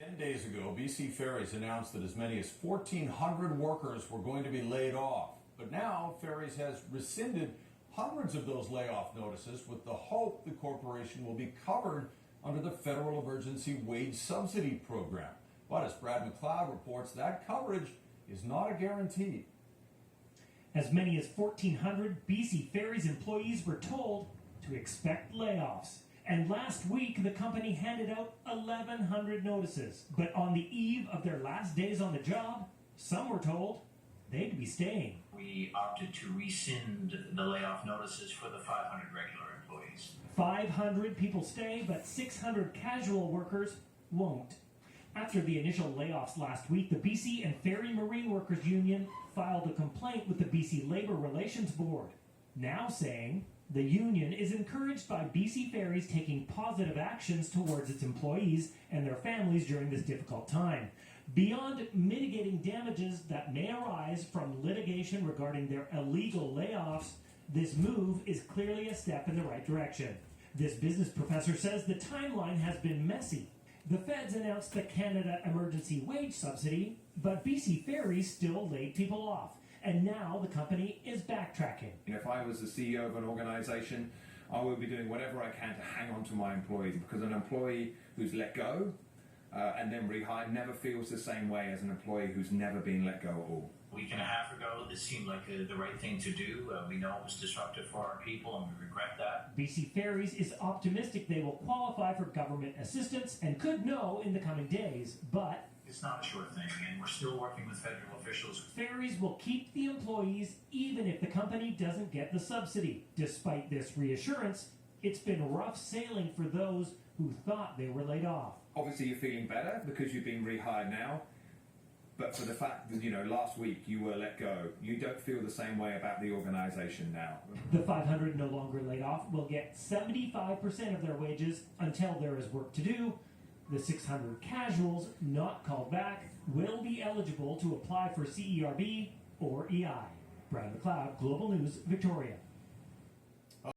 10 days ago, BC Ferries announced that as many as 1,400 workers were going to be laid off. But now, Ferries has rescinded hundreds of those layoff notices with the hope the corporation will be covered under the Federal Emergency Wage Subsidy Program. But as Brad McLeod reports, that coverage is not a guarantee. As many as 1,400 BC Ferries employees were told to expect layoffs. And last week, the company handed out 1,100 notices. But on the eve of their last days on the job, some were told they'd be staying. We opted to rescind the layoff notices for the 500 regular employees. 500 people stay, but 600 casual workers won't. After the initial layoffs last week, the BC and Ferry Marine Workers Union filed a complaint with the BC Labour Relations Board, now saying the union is encouraged by BC Ferries taking positive actions towards its employees and their families during this difficult time. Beyond mitigating damages that may arise from litigation regarding their illegal layoffs, this move is clearly a step in the right direction. This business professor says the timeline has been messy. The feds announced the Canada Emergency Wage Subsidy, but BC Ferries still laid people off. And now the company is backtracking. If I was the CEO of an organization, I would be doing whatever I can to hang on to my employees, because an employee who's let go and then rehired never feels the same way as an employee who's never been let go at all. A week and a half ago, this seemed like the right thing to do. We know it was disruptive for our people, and we regret that. BC Ferries is optimistic they will qualify for government assistance and could know in the coming days, but it's not a sure thing, and we're still working with federal officials. Ferries will keep the employees even if the company doesn't get the subsidy. Despite this reassurance, it's been rough sailing for those who thought they were laid off. Obviously, you're feeling better because you've been rehired now. But for the fact that, last week you were let go, you don't feel the same way about the organization now. The 500 no longer laid off will get 75% of their wages until there is work to do. The 600 casuals not called back will be eligible to apply for CERB or EI. Brad McLeod, Global News, Victoria.